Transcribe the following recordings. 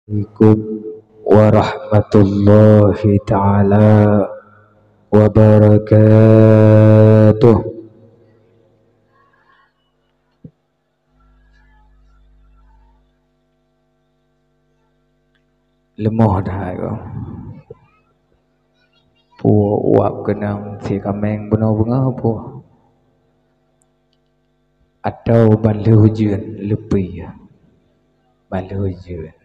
Assalamualaikum warahmatullahi ta'ala wabarakatuh. Lemah dah aku. Puak uap kenang si kameng benar-benar puak. Atau balik hujan lebih. Balik hujan.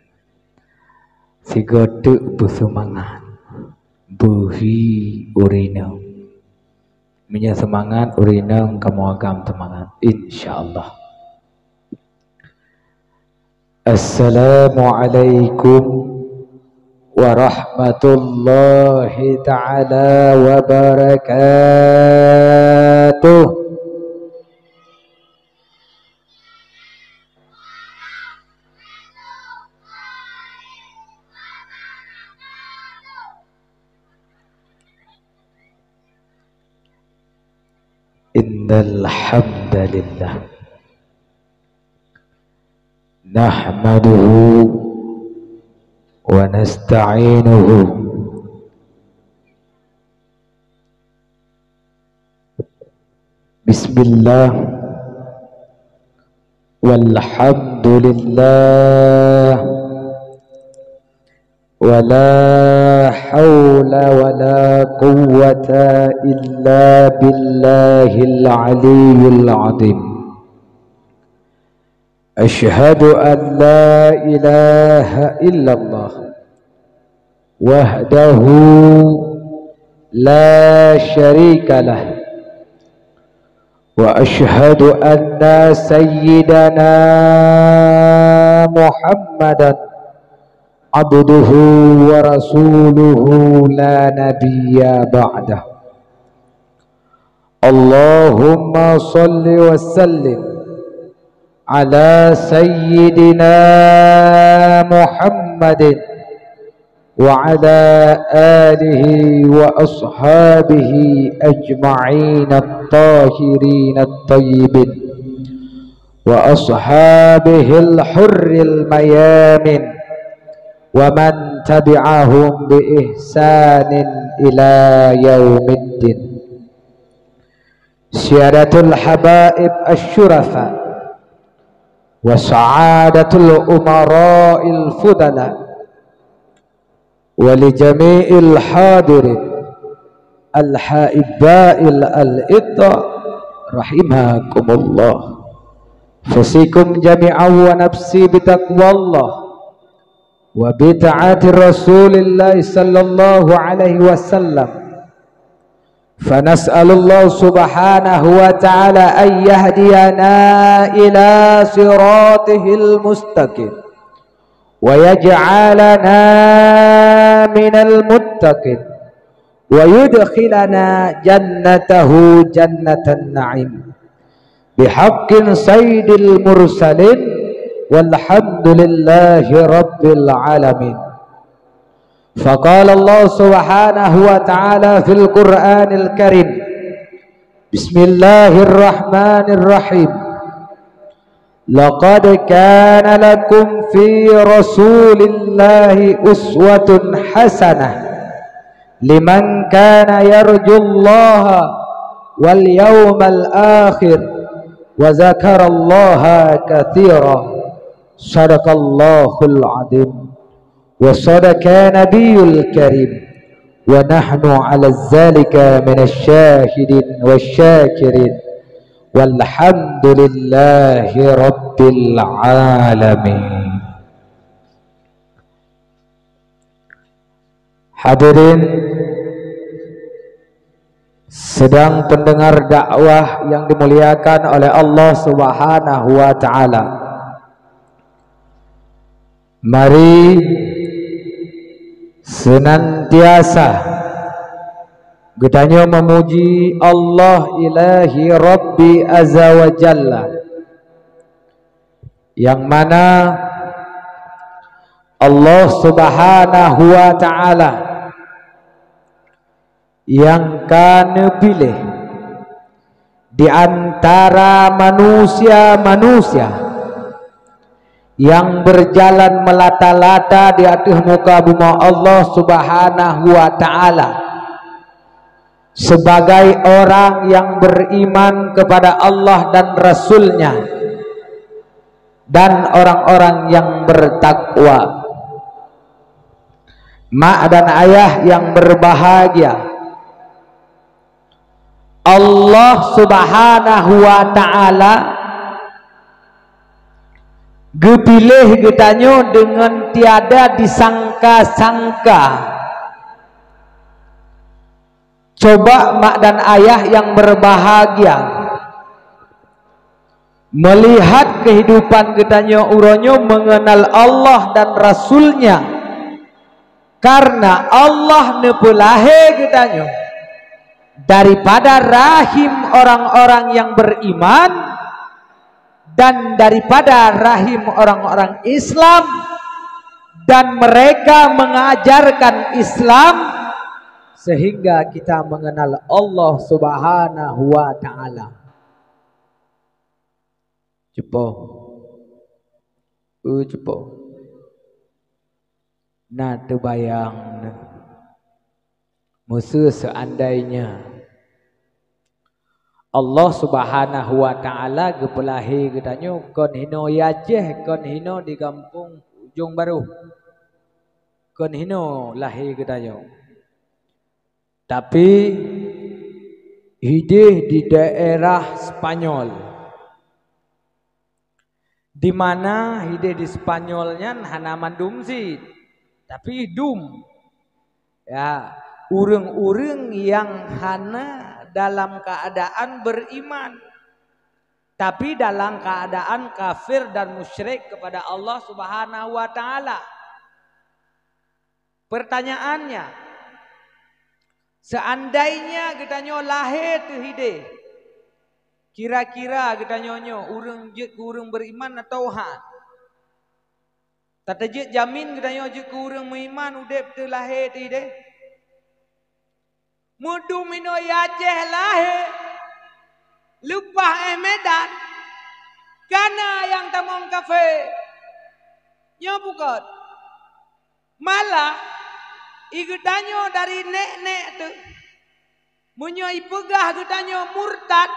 Si gotuk bersemangat berhi urina minyak semangat urina kamu agam semangat insyaallah. Assalamualaikum warahmatullahi ta'ala wabarakatuh. Innal hamdalillah nahmaduhu wa nasta'inuhu bismillah walhamdulillah wala hawla wala quwwata illa billahil aliyyil azim. Asyhadu an la ilaha illallah wahdahu la syarika lah wa asyhadu anna sayyidana Muhammadan abduhu wa rasuluhu la nabiyya ba'dah. Allahumma salli wa sallim ala sayyidina Muhammadin wa ala alihi wa ashabihi ajma'in at-tahirin at-tayyibin wa ashabihi al-hurril mayamin wa man tabi'ahum bi ihsanin ila yaumiddin. Syadatul habaib asy-syurafa wa sa'adatul umara'il fudala wa li jami'il hadirin al-haiba'il al-idda rahimakumullah. Fusikum jami'an wa nafsi bitaqwallah wa bita'ati Rasulillah sallallahu alaihi wasallam. Fanas'alullah subhanahu wa ta'ala an yahdiyana ila siratihil mustaqim wa yaj'alana minal muttaqin wa yudkhilana jannatahu jannatan na'im bihaqqin sayyidil mursalin walhamdulillahi rabbil alamin. Faqala Allah subhanahu wa ta'ala fil Qur'anil Karim, Bismillahirrahmanirrahim. Laqad kana lakum fi rasulillahi uswatun hasanah liman kana yarjullaha wal yawmal akhir wa zakarallaha katsira. Sadaqallahul azim wa sadaqa nabiyul karim wa nahnu ala zalika minasy syahidin wasyakirin walhamdulillahi rabbil alamin. Hadirin sedang pendengar dakwah yang dimuliakan oleh Allah Subhanahu wa ta'ala, mari senantiasa kita memuji Allah ilahi Rabbi azza wa jalla, yang mana Allah Subhanahu wa ta'ala yang kami pilih di antara manusia-manusia yang berjalan melata-lata di atas muka bumi Allah Subhanahu wa taala sebagai orang yang beriman kepada Allah dan Rasul-Nya dan orang-orang yang bertakwa. Mak dan ayah yang berbahagia, Allah Subhanahu wa taala gepilih getanyo dengan tiada disangka-sangka. Coba mak dan ayah yang berbahagia melihat kehidupan getanyo uronyo mengenal Allah dan Rasul-Nya, karena Allah nepulahe getanyo daripada rahim orang-orang yang beriman dan daripada rahim orang-orang Islam, dan mereka mengajarkan Islam sehingga kita mengenal Allah Subhanahu wa taala. Cepo. Cepo. Nah terbayang musuh seandainya Allah Subhanahu wa taala gepelahi getanyo kon hino Aceh, kon hino di kampung Ujung Baru, kon hino lahir getanyo, tapi hidup di daerah Spanyol, di mana hidup di Spanyolnya hana mandum sih, tapi dum ya urang-urang yang hana dalam keadaan beriman, tapi dalam keadaan kafir dan musyrik kepada Allah Subhanahu wa taala. Pertanyaannya, seandainya kita nyo lahir tu hide, kira-kira kita nyonyo urang beriman atau han? Tata je jamin kita nyo je urang beriman udep tu lahir tu hide. Mudu mino Aceh lahir lupa Medan karena yang tamong kafe nyobukot malah igutanyo dari nek-nek tu munyo ipegah gutanyo murtad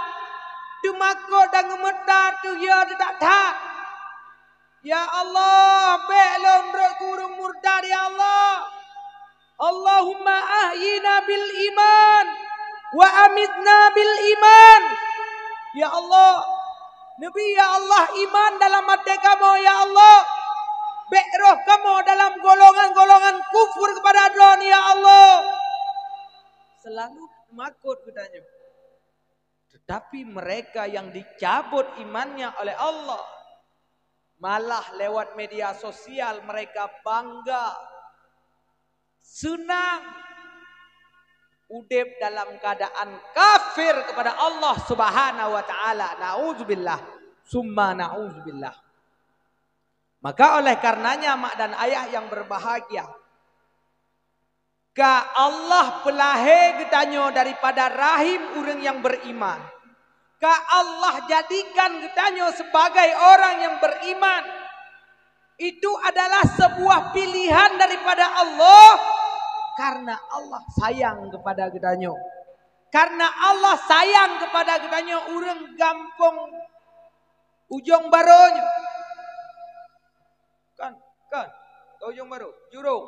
dumako dan ngemedar tu ya tak tak. Ya Allah belum kurung murtad ya Allah. Allahumma ahyina bil iman wa amitna bil iman. Ya Allah, Nabi ya Allah, iman dalam hati kamu ya Allah, be'roh kamu dalam golongan-golongan kufur kepada Adon ya Allah. Selalu makut katanya. Tetapi mereka yang dicabut imannya oleh Allah, malah lewat media sosial mereka bangga, senang udep dalam keadaan kafir kepada Allah Subhanahu wa taala. Nauzubillah, summa nauzubillah. Maka oleh karenanya mak dan ayah yang berbahagia, ka Allah pelahe getanyo daripada rahim urang yang beriman, ka Allah jadikan getanyo sebagai orang yang beriman. Itu adalah sebuah pilihan daripada Allah, karena Allah sayang kepada getanyo. Karena Allah sayang kepada getanyo urang gampung Ujung Baronyo. Kan Ujung Baru, Jurong.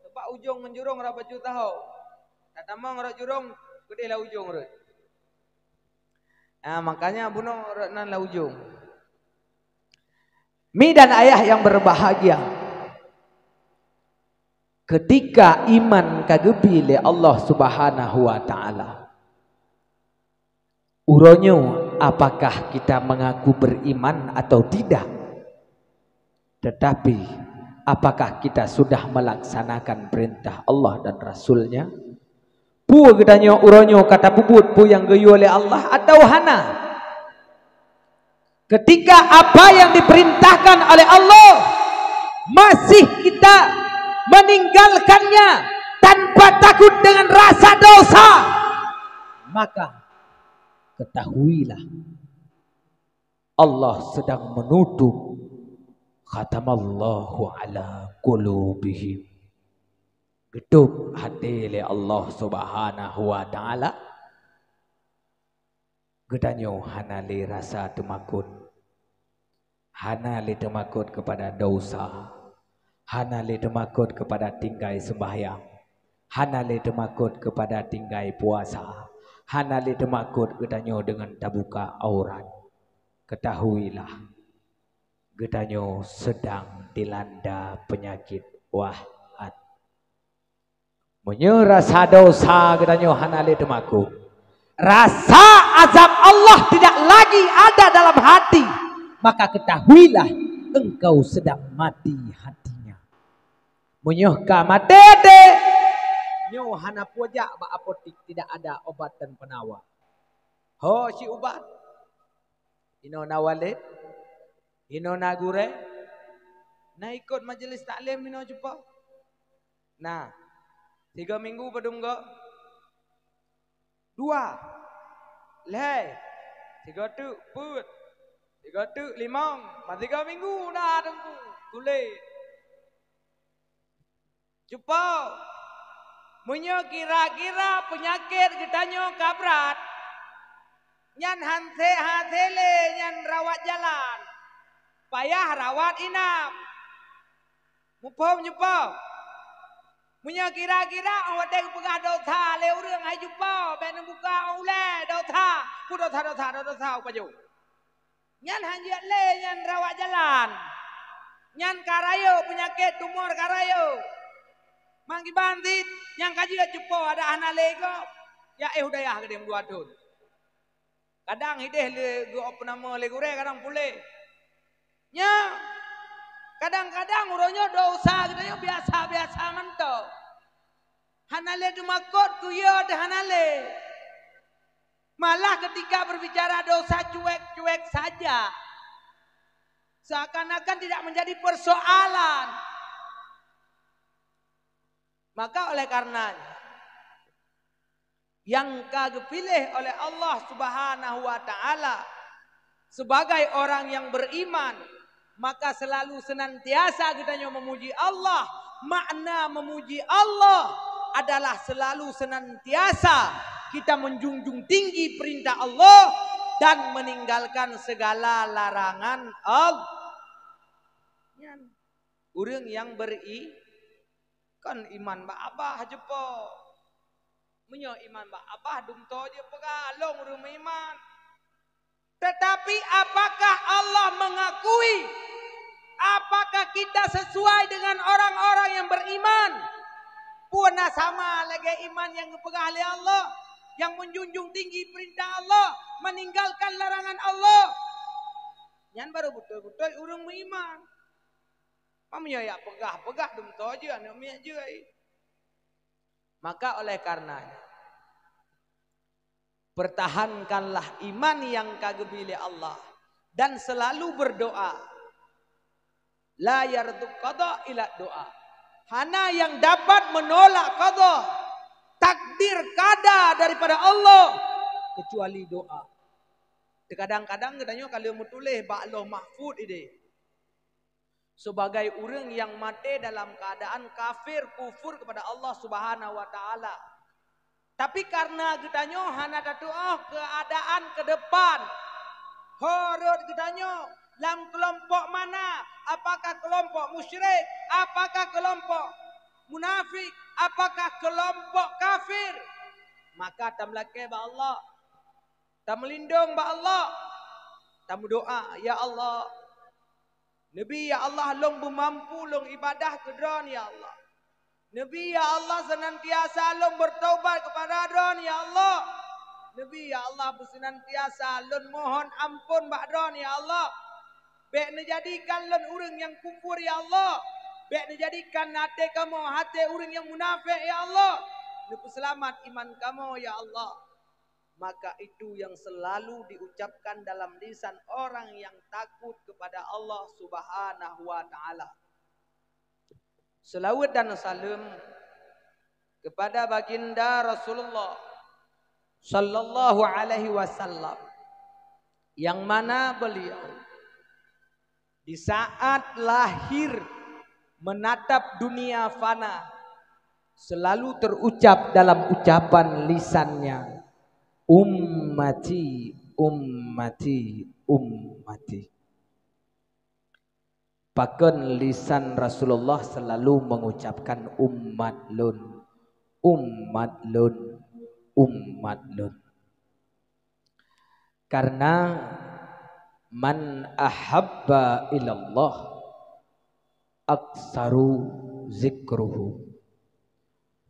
Tempat ujung menjurong rapat ju tahu. Tak tamang rak jurong, gede lah ujung rut. Makanya bunuh nan lah ujung. Mi dan ayah yang berbahagia, ketika iman kagepi le Allah Subhanahu wa taala, uronyo apakah kita mengaku beriman atau tidak, tetapi apakah kita sudah melaksanakan perintah Allah dan Rasul-Nya? Pu gedanyo uronyo kata bubut pu yang geyu oleh Allah atau hana? Ketika apa yang diperintahkan oleh Allah masih kita meninggalkannya tanpa takut dengan rasa dosa, maka ketahuilah Allah sedang menuduh khatamallahu ala qulubihim. Gedup hati le Allah Subhanahu wa taala. Gedanyo hanali rasa temakut. Hanali temakut kepada dosa. Hanali temakut kepada tinggai sembahyang. Hanali temakut kepada tinggai puasa. Hanali temakut gedanyo dengan tabuka aurat. Ketahuilah, gedanyo sedang dilanda penyakit wahat. Menyerasa dosa gedanyo hanali temakut. Rasa azab Allah tidak lagi ada dalam hati. Maka ketahuilah engkau sedang mati hatinya. Menyohka matete. Nyo hana pojak ba apotik tidak ada obat dan penawar. Ho si ubat. Ino nawale. Ino nagure. Nah ikut majelis taklim ino cepat. Nah 3 minggu pedunggo. 2. Leh. 3 tu put. 3 tu limang. 3 minggu dah tengku. Tulis. Cepat. Munyo kira-kira penyakit gedanyo kabrat. Nyan hante-hantele nyan rawat jalan. Payah rawat inap. Mupom nyupom. Munyo kira-kira awak dek pegah dosa le urang ai jumpa ben buka ule dosa. Ku dosa upaju. Nyan hanjat le nyan rawat jalan. Nyan karayo penyakit tumor karayo. Mangki bandit yang kaji jumpa ada anak lego. Ya udayah gede dua dun. Kadang hideh le go apa nama legure kadang pule. Nya kadang-kadang uronyo dosa gedenya biasa-biasa mentok. Hanale dumakot kuyo de hanale. Malah ketika berbicara dosa cuek-cuek saja. Seakan-akan tidak menjadi persoalan. Maka oleh karenanya yang kagepilih oleh Allah Subhanahu wa taala sebagai orang yang beriman, maka selalu senantiasa kita memuji Allah. Makna memuji Allah adalah selalu senantiasa kita menjunjung tinggi perintah Allah dan meninggalkan segala larangan Allah. Urang yang kan iman ba abah jepo. Menyo iman ba abah dum to je pegalong urang iman. Tetapi apakah Allah mengakui? Apakah kita sesuai dengan orang-orang yang beriman? Puana sama lagi iman yang pegang oleh Allah, yang menjunjung tinggi perintah Allah, meninggalkan larangan Allah. Yang baru betul-betul urang beriman. Mamnya ya pegah dum to je anu miak je. Maka oleh karenanya pertahankanlah iman yang kagepilih Allah dan selalu berdoa. La yarduk qada ila doa. Hana yang dapat menolak qada, takdir kada daripada Allah kecuali doa. Kadang-kadang katanya kalau mutulih ba Allah mahfud ide. Sebagai orang yang mati dalam keadaan kafir kufur kepada Allah Subhanahu wa taala. Tapi karena gedanyo hana doa keadaan ke depan. Horot gedanyo dalam kelompok mana? Apakah kelompok musyrik? Apakah kelompok munafik? Apakah kelompok kafir? Maka tamlake ba Allah. Tam melindung ba Allah. Tam doa ya Allah. Nabi ya Allah long bermampu long ibadah kedron ya Allah. Nabi ya Allah senantiasa long bertaubat kepada Adron ya Allah. Nabi ya Allah senantiasa long mohon ampun Ba'dron ya Allah. Baik menjadikan long urang yang kufur ya Allah. Baik menjadikan hati kamu hati urang yang munafik ya Allah. Lepas selamat iman kamu ya Allah. Maka itu yang selalu diucapkan dalam lisan orang yang takut kepada Allah Subhanahu wa taala. Selawat dan salam kepada baginda Rasulullah sallallahu alaihi wasallam yang mana beliau Di saat lahir menatap dunia fana, selalu terucap dalam ucapan lisannya, ummati, ummati, ummati. Bahkan lisan Rasulullah selalu mengucapkan ummat lun, ummat lun, ummat lun. Karena man ahabba ilallah aksaru zikruhu.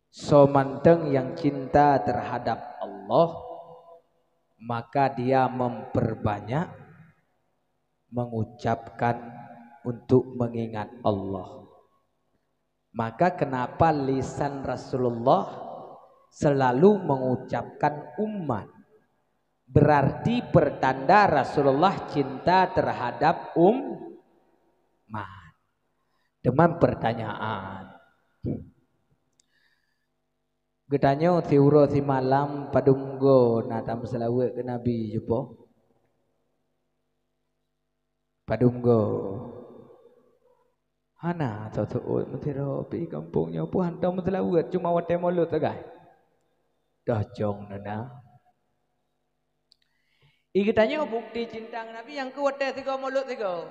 So manteng yang cinta terhadap Allah, maka dia memperbanyak mengucapkan untuk mengingat Allah. Maka kenapa lisan Rasulullah selalu mengucapkan umat? Berarti pertanda Rasulullah cinta terhadap umat. Demam pertanyaan. Gedanyo tiuro si malam padunggo natam selawat ke Nabi jupo. Padunggo. Hana atau tu mentiro pi kampungnya pu hantam selawat cuma wate mulut agak. Dah jong nana. Gedanyo bukti cinta Nabi yang ku wate tiga mulut tiga.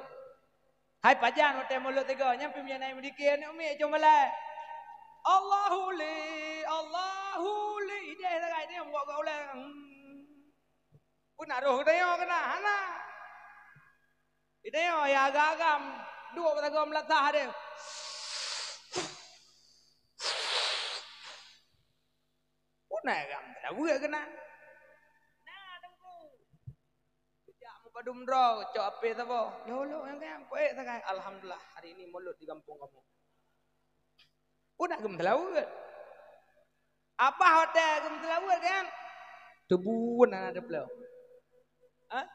Hai pajan wate mulut tiga nyampe menyanai mendikir ni umi cuma lah. Allahu li dia sangat dia buat kau oleh pun aduh dia kena hana dia ya agam dua kata kau melatah dia pun agam tak buat kena nah tunggu sejak mu padum draw cok ape sapa lolo yang kan poek sangat alhamdulillah hari ini mulut di kampung kamu pun agam telawat apa hotel agam telawat kan tebuan ada belau ha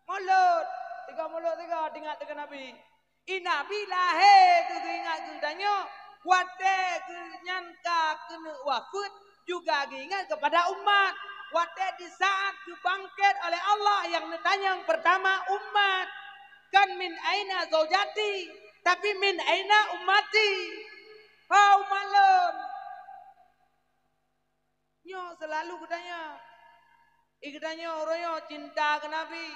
mulut tiga ingat dengan Nabi Nabi lahir tu ingat tanya wate nyangka kena wafat juga ingat kepada umat wate di saat dibangkit oleh Allah yang ditanya yang pertama umat kan min aina zaujati tapi min aina ummati kau malun nyo selalu kutanya ikutanya orangnya cinta ke Nabi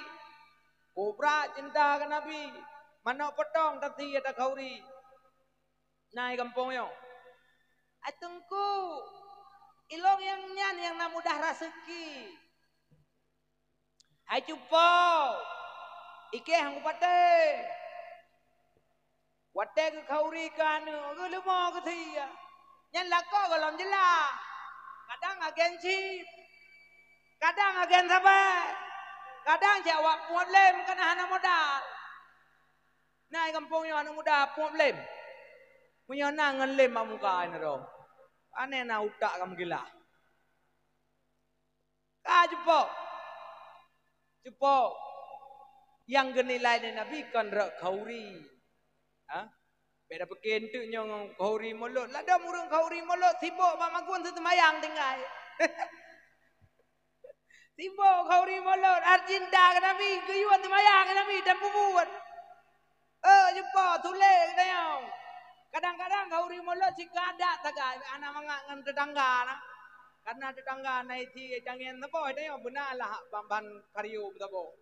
Kubra cinta ke Nabi mana potong tapi ada kauri naik kampungnya atengku ilong yang nyan yang namudah rezeki hai cupo ike hang pate wate ke kauri kanu ke lemo ke thia nyan lako golom jela kadang agen chip kadang agen sabar kadang jawab puan lem kena hana modal naik kampungnya anak muda puan lem punya nangan lem muka ini dong aneh na utak kamu gila kah cepo yang genilai Nabi kan rak kauri ha beda pekin tu nyong kauri mulut lada murung kauri mulut sibuk mamagun setemayang tinggal Timbo kauri mulut arjinda ke Nabi kuyuan temayang ke Nabi dan bubut jumpa tulis dia kadang-kadang kauri mulut si kada taga anak mangan tetangga nah karena tetangga naik ti jangan apa dia benar lah bamban karyo betapa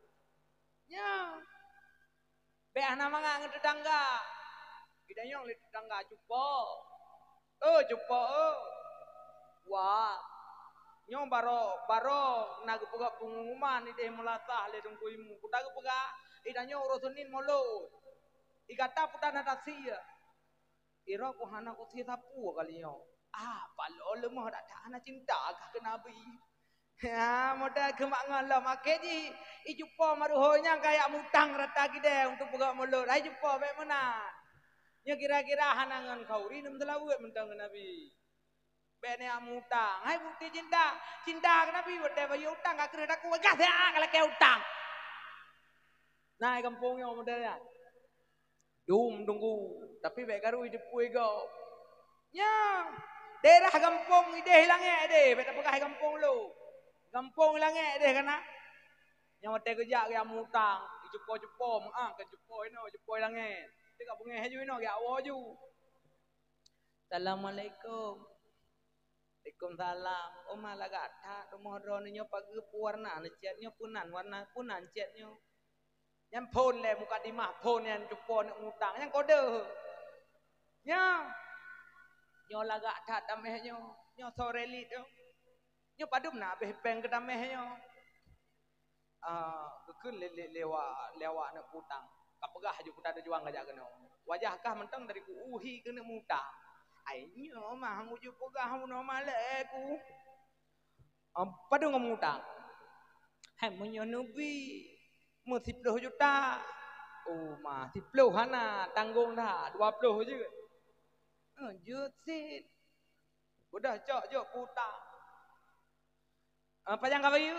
nya be anak mangan tetangga kita yang tetangga jumpa jumpa wah nyong baro nagu pega pengumuman ide mulatah le dong kuimu kudagu pega idanyo urusunin molo ikata putana tasia ira ko hana ko thita pu kali yo balo le mo dak hana cinta ka ke Nabi ha moda gemak ngala make ji ijupo maruhonya kayak mutang rata gide untuk pega molo ai jupo be mana nya kira-kira hanangan kauri nem telawe mentang Nabi bene amutang hai bukti cinta ke Nabi wate bayu utang gak kira aku gak kalau kayak utang nah kampungnya modelnya tunggu tapi baik karu hidup kue go nya daerah kampung ide hilangnya ide beta pegah kampung lu kampung hilangnya ide karena yang wate kerja kayak amutang Cepo-cepo ke cepo ino, cepo langit. Dia kat bengih ju ino, kat awak ju. Assalamualaikum. Waalaikumsalam. Oh malah gata rumah ronnya pagi warna cetnya punan warna punan cetnya. Yang pon le muka dimah pon yang cepo nak ngutang yang kode. Nya. Nyo lagak tak damehnya. Nyo soreli tu. Nyo padum nak habis peng ke damehnya. Kekun lewa nak putang. Kapegah je putar juang gajak kena. Wajahkah mentang dari ku uhi kena mutang. Ainyo mah nguju pegah no maleku. Padu ngomutang. Hai munyo nubi. Mu 10 juta. Oh mah 10 hana tanggung dah 20 je. Jut sit. Udah cok putang. Panjang kau bayu.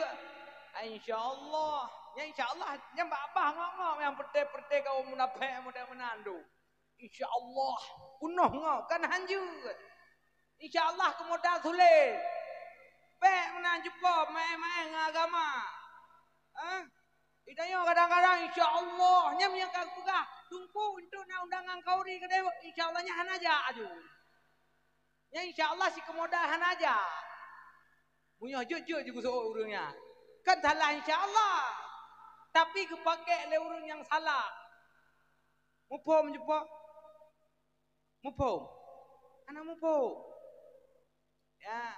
InsyaAllah. Ya insyaAllah. Yang abah ngomong. Yang perte-perte kau munafik muda menandu. InsyaAllah. Punuh ngok. Kan hanjur. InsyaAllah kemudian sulit. Pek menanju po. Main-main agama. Idanya kadang-kadang insyaAllah. Yang yang kau pegah. Tunggu untuk nak undangan kau ni. InsyaAllahnya han aja. Ya insyaAllah si kemudahan aja. Punya jujur juga seorang urangnya. Kan salah insyaAllah. Tapi kepakai oleh orang yang salah. Mupom je pak. Mupom. Anak mupom. Ya.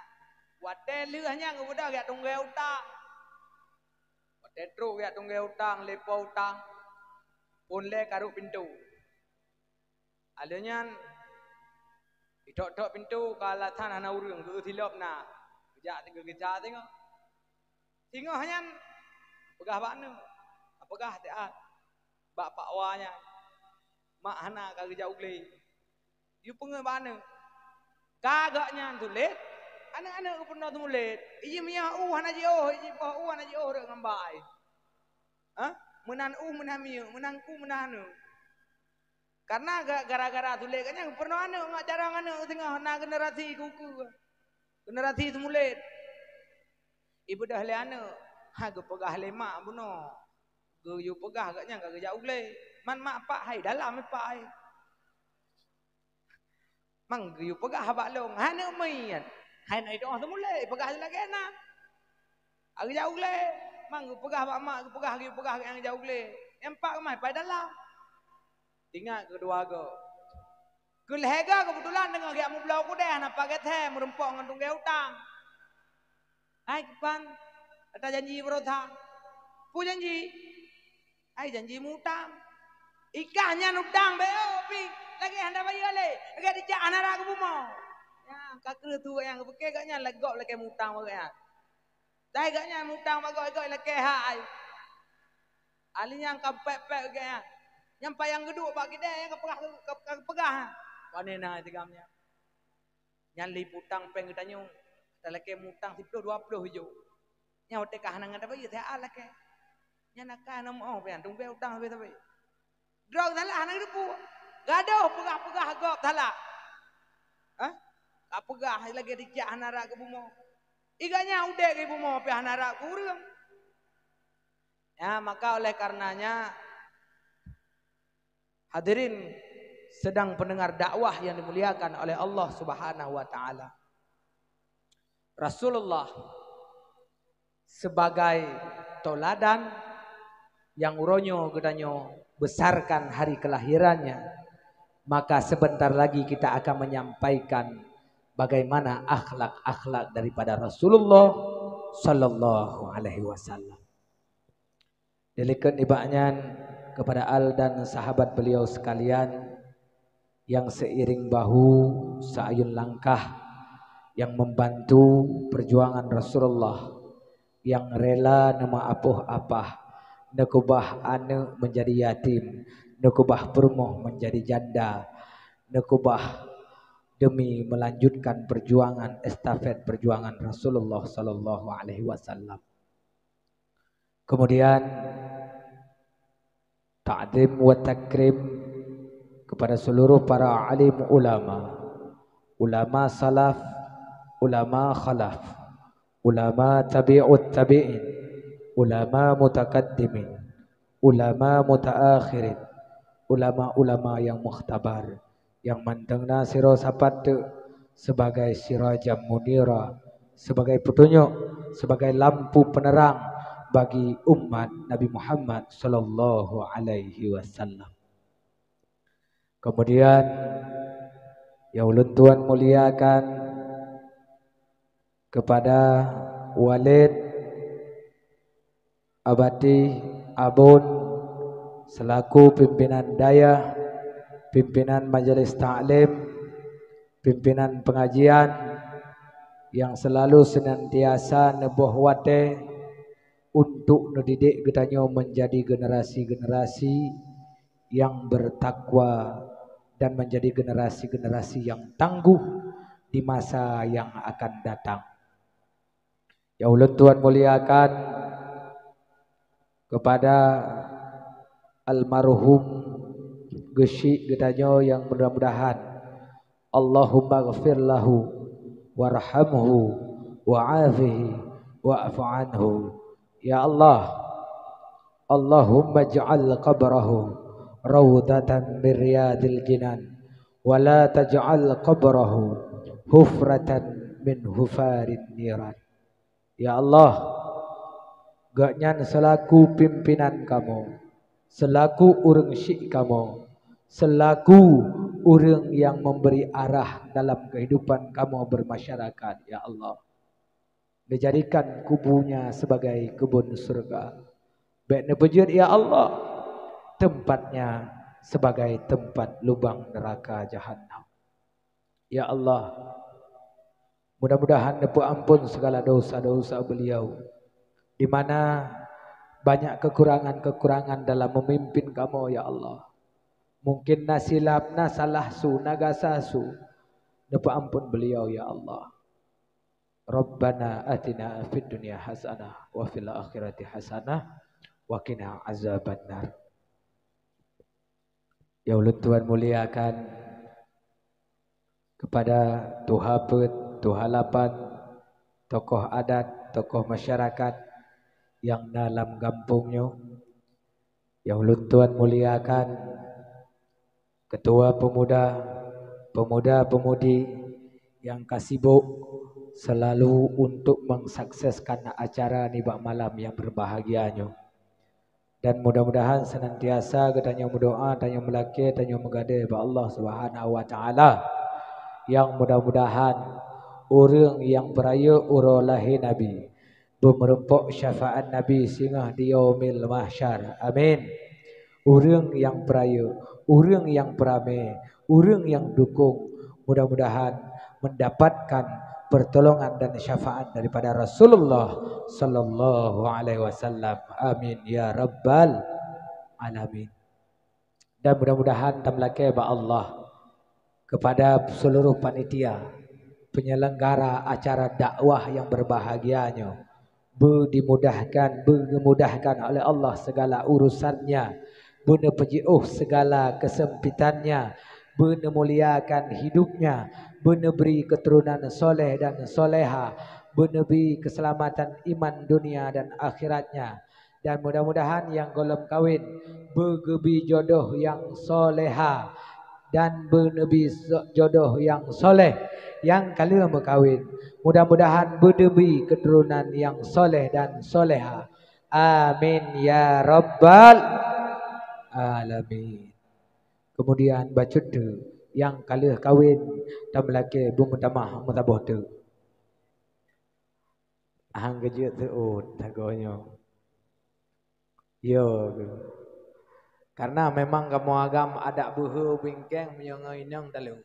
Wadah lehnya kemudah kaya tunggai utang. Wadah truk kaya tunggai utang. Lepa utang. Pun le karuk pintu. Adanya. Dok-dok pintu ke alatan anak urang. Ke silap nak. Kejak tengok. Tengok hanya pegah bakna. Pegah taat. Bak pak wanya. Mak hana kagak jauh le. You pengen bakna. Kagaknya tulit. Anak-anak ke pernah tulit. Iji miyah hana ji iji pah hana ji rek ngambai. Menan menan miyah, menangku menanu. Karena gara-gara tulit kan yang pernah anak ngak jarang anak tengah nak generasi kuku. Generasi semulit. Ibu dah le anak. Ge pegah le mak buno. Ge you pegah agaknya kagak jauh le. Man mak pak hai dalam pak hai. Mang ge you pegah bak long. Anak main. Hai nak doa semulit pegah lagi anak. Agak jauh le. Mang ge pegah bak mak ge pegah yang jauh le. Yang pak ke mai pai dalam. Ingat kedua go. Kulhega kebetulan dengan dia mau belau kuda nak pakai teh merempok dengan tunggai utang. Hai kapan? Ada janji berotang. Pu janji. Hai janji mutang. Ikahnya utang beo pi. Lagi anda bayar le. Lagi dijak anak ke bumau. Ya kakek tu yang pakai gaknya legok lagi mutang bagainya. Dah gaknya mutang bagoi lagi hai. Alinya kapek-pek bagainya. Yang payang geduk bagi dia yang kepegah. Wanena tigamnya. Yang liputang peng tanya. Talake mutang 10 20 hijau. Yang hotek kahanan ada bagi saya alake. Yang nak kana mau pian tunggu utang habis tapi. Drog salah anak itu pu. Gaduh pegah-pegah gop salah. Kapegah lagi dijak hanara ke bumo. Iganya udah ke bumo pi hanara kurang. Ya maka oleh karenanya hadirin sedang pendengar dakwah yang dimuliakan oleh Allah Subhanahu wa taala. Rasulullah sebagai toladan yang uronyo gedanyo besarkan hari kelahirannya, maka sebentar lagi kita akan menyampaikan bagaimana akhlak-akhlak daripada Rasulullah sallallahu alaihi wasallam. Dilikan ibaknya kepada al dan sahabat beliau sekalian yang seiring bahu seayun langkah yang membantu perjuangan Rasulullah, yang rela nama apuh-apah nekubah ane menjadi yatim, nekubah permoh menjadi janda, nekubah demi melanjutkan perjuangan estafet perjuangan Rasulullah sallallahu alaihi wasallam. Kemudian ta'zim wa takrim kepada seluruh para alim ulama, ulama salaf, ulama khalaf, ulama tabi'ut tabi'in, ulama mutakaddimin, ulama mutaakhirin, ulama-ulama yang mukhtabar, yang mantengna sira sapat sebagai sirajam munira, sebagai petunjuk, sebagai lampu penerang bagi umat Nabi Muhammad sallallahu alaihi wasallam. Kemudian ya ulun tuan muliakan kepada Walid Abadi Abun selaku pimpinan daya, pimpinan majelis ta'lim, pimpinan pengajian yang selalu senantiasa nebuh wate untuk mendidik getanyo menjadi generasi-generasi yang bertakwa dan menjadi generasi-generasi yang tangguh di masa yang akan datang. Ya ulun tuan muliakan kepada almarhum Geshi getanyo yang mudah-mudahan Allahumma ghafir lahu warhamhu wa'afihi wa'fu anhu. Ya Allah, Allahumma ja'al qabrahu rawdatan min riyadil jinan wa la taj'al qabrahu hufratan min hufarin niran. Ya Allah, gaknyan selaku pimpinan kamu, selaku urang syik kamu, selaku urang yang memberi arah dalam kehidupan kamu bermasyarakat, ya Allah, dijadikan kubunya sebagai kebun surga. Baiknya pejut ya Allah, tempatnya sebagai tempat lubang neraka jahanam. Ya Allah, mudah-mudahan dapat ampun segala dosa-dosa beliau, di mana banyak kekurangan-kekurangan dalam memimpin kamu ya Allah. Mungkin nasilapna salah su nagasasu, dapat ampun beliau ya Allah. Rabbana atina fid dunya hasanah wa fil akhirati hasanah wa qina azabannar. Ya ulun tuan muliakan kepada tuhapet, tuhalapan, tokoh adat, tokoh masyarakat yang dalam kampungnya, yang ulun tuan muliakan ketua pemuda, pemuda-pemudi yang kasibuk selalu untuk mensukseskan acara nibak malam yang berbahagianya. Dan mudah-mudahan senantiasa katanya berdoa, tanya melaki, tanya mengadai kepada Allah Subhanahu wa taala, yang mudah-mudahan orang yang peraya urolahi Nabi, bermerempok syafaat Nabi singgah di yaumil mahsyar. Amin. Orang yang peraya, orang yang peramai, orang yang dukung, mudah-mudahan mendapatkan pertolongan dan syafaat daripada Rasulullah sallallahu alaihi wasallam. Amin ya rabbal alamin. Dan mudah-mudahan tamlake ba Allah kepada seluruh panitia penyelenggara acara dakwah yang berbahagianya, dimudahkan oleh Allah segala urusannya, benar pejiuh segala kesempitannya, benar muliakan hidupnya, benar beri keturunan soleh dan soleha, benar beri keselamatan iman dunia dan akhiratnya. Dan mudah-mudahan yang golem kawin bergebi jodoh yang soleha dan bernebi jodoh yang soleh, yang kalian berkahwin mudah-mudahan berdebi keturunan yang soleh dan soleha. Amin ya rabbal alamin. Kemudian baca tu yang kalian kahwin dan melaki bumetamah mutaboh tu hang gejut tu tagonya yo. Karena memang kamu agam ada buhu bingkeng menyongai inang dalu.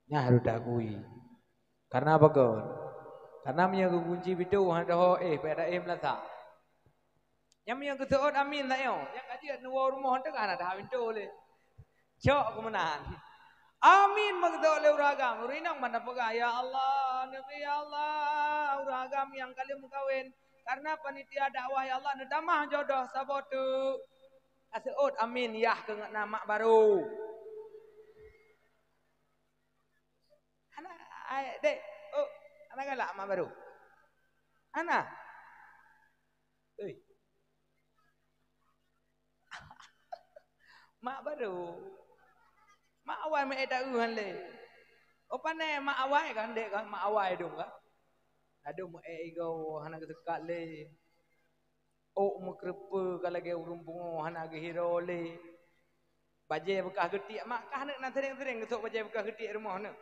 Nya harus dakui. Karena apa kau? Karena punya kunci bidu ada pada melata. Yang punya ketuot amin tak yo. Yang kaji nuwa rumah tu kan ada pintu le. Cok kemenan. Amin magdo le uragam. Urinang mana pega ya Allah, nabi ya Allah, uragam yang kalian mengkawin. Karena panitia dakwah ya Allah nedamah jodoh sabotu. Aseut amin yah ke nama baru. Anak dek, anak galak mak baru. Anak. Mak baru. Mak awal mek tak uhan le. Oh pane mak awal kan dek kan mak awal dong kan. Aduh mak ego hana ketekat le. Oh mu krepe kalau ge urung bungo hana ge hiro le. Baje bekas getik mak kah nak tereng-tereng gesok baje bekas getik rumah nak.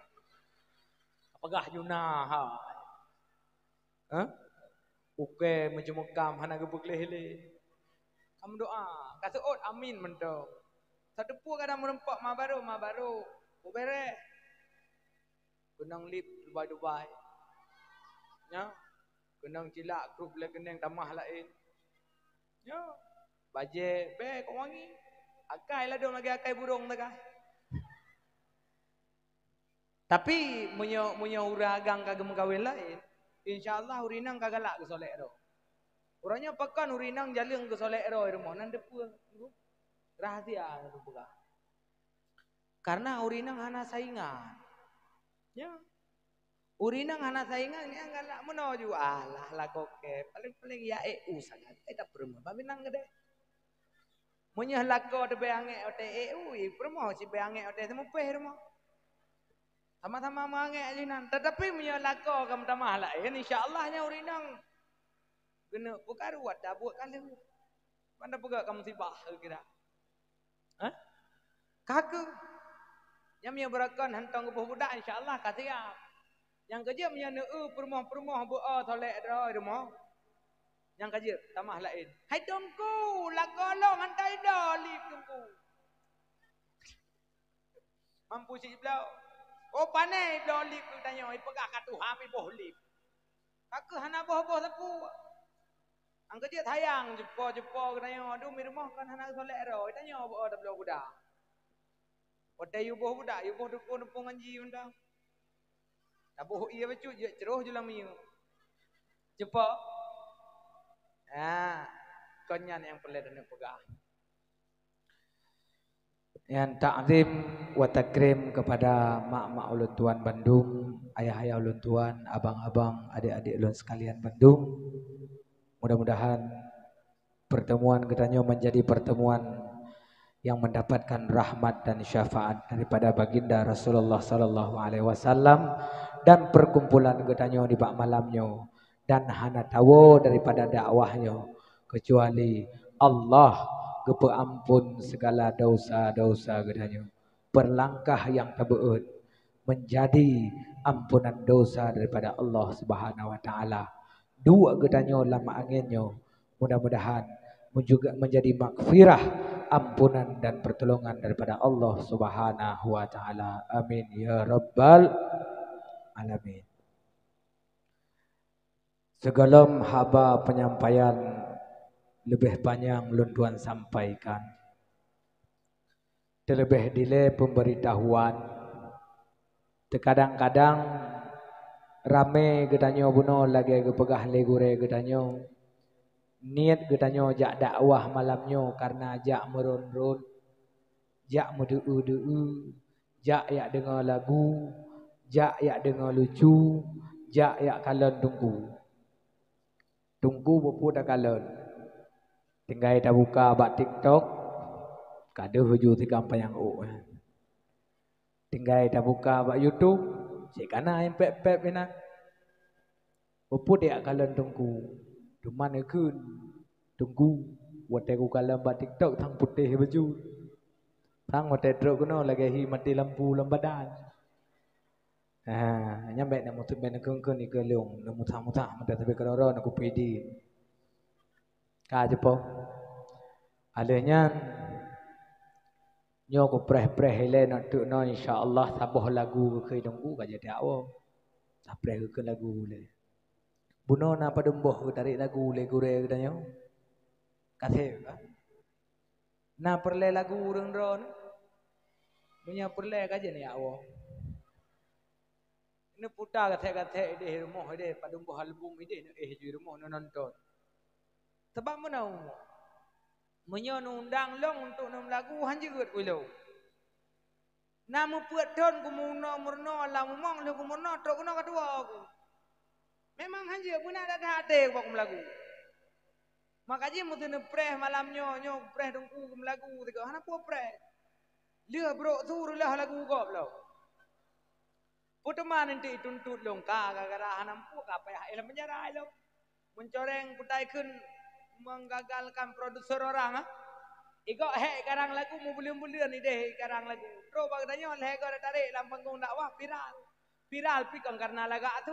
Apakah Yunah ha? Ha? Uke mencemukam hana gebuk leh-leh. Kamu doa, kasuut amin mento. Sadepu kadang merempak ma baru. Ubere. Gunung lip Dubai. Ya. Gunung cilak grup le geneng tamah lain. Ya. Baje be kok wangi. Akai lah dong lagi akai burung tak. Tapi munyo uragang kagem kawin lain. InsyaAllah urinang kagalak ke solek ro. Orangnya pekan urinang jaling ke solek ro rumah nan depu. Rahasia itu buka. Karena urinang hana saingan. Ya. Urinang hana saingan ni galak menuju alah lah koke. Paling ya sangat. Tak perlu. Tapi nang gede. Munyah lako de beange ote permo si beange ote semupeh rumah. Sama-sama mange alinan. Tetapi punya lako kamu tamah lain. InsyaAllahnya urinang. Kena pukaruat dah buat kali. Mana pegak kamu sibah kira. Hah? Kaku. Yang punya berakan hantang ke budak insyaAllah kasiap. Yang kerja punya permoh-permoh buat tolek rumah. Yang kerja tamah lain. Hai tungku. Lako lo hantai dolip tungku. Mampu si belau. Oh panai dolip tu tanya, pegah kat Tuhan pi boh lip. Kak hana boh-boh sapu. Ang kerja tayang jepo tanya, aduh mi rumah kan hana solek ro. Tanya boh tak belau budak. Ote yu boh budak, yu boh depung anji undang. Tak boh iya becut je ceroh je lami. Jepo. Konyan yang perlu dan pegah. Yang ta'zim wa takrim kepada mak-mak ulun tuan Bandung, ayah-ayah ulun tuan, abang-abang, adik-adik ulun sekalian Bandung. Mudah-mudahan pertemuan kita menjadi pertemuan yang mendapatkan rahmat dan syafaat daripada baginda Rasulullah sallallahu alaihi wasallam dan perkumpulan kita di bak malamnya dan hana tahu daripada dakwahnya kecuali Allah ampun segala dosa-dosa gedanya. Berlangkah yang terbeut menjadi ampunan dosa daripada Allah Subhanahu wa taala. Dua gedanya lama anginnya. Mudah-mudahan juga menjadi maghfirah, ampunan dan pertolongan daripada Allah Subhanahu wa taala. Amin ya rabbal alamin. Segala haba penyampaian lebih banyak ulun tuan sampaikan. Terlebih dile pemberitahuan. Terkadang-kadang rame gedanyo buno lagi kepegah legure gedanyo. Niat gedanyo jak dakwah malamnyo karena jak meron-ron, jak medeu-deu, jak yak dengar lagu, jak yak dengar lucu, jak yak kalon tunggu. Tunggu bopo dak kalon. Tinggal dah buka bak TikTok, kada hujung tiga yang Tinggal dah buka bak YouTube, cik kana yang pep-pep ina. Opo dia kalan tunggu. Duman ekun tunggu. Wate ku kalan bak TikTok tang putih baju. Tang wate truk kuno lagi hi mati lampu lambadan. Nyampe nak mutut ben keung-keung ni ke leung, nak mutah-mutah mata tapi keroro nak kupidi. Ka jepo. Alehnya nyo ko preh-preh hele nak tu no insyaallah saboh lagu ke dongku ka jadi awo. Sapreh ke lagu le. Buno na pademboh ke tarik lagu le gure ke danyo. Kase ka. Na perle lagu urang ron. Punya perle ka je ni awo. Ini putar kate-kate ide rumah ide pademboh album ide di rumah nonton. Sebab mana menyon undang long untuk nom lagu hanjeut kulo. Namu puaton kumuno murno la mumong lu kumuno tok kuno kedua aku. Memang hanjeut pun ada hate kok lagu. Makanya mutune preh malamnyo nyo preh dongku kum lagu tiga hana po preh. Lia bro tu lah lagu gop lo. Putuman nanti tuntut long gara-gara hanampu apa ya elam penjara lo. Mencoreng putaikun menggagalkan produser orang ah. Iko karang lagu mu bulian ni deh karang lagu. Bro bagdanya oleh gara tarik dalam panggung dakwah viral. Viral pikon karena laga tu.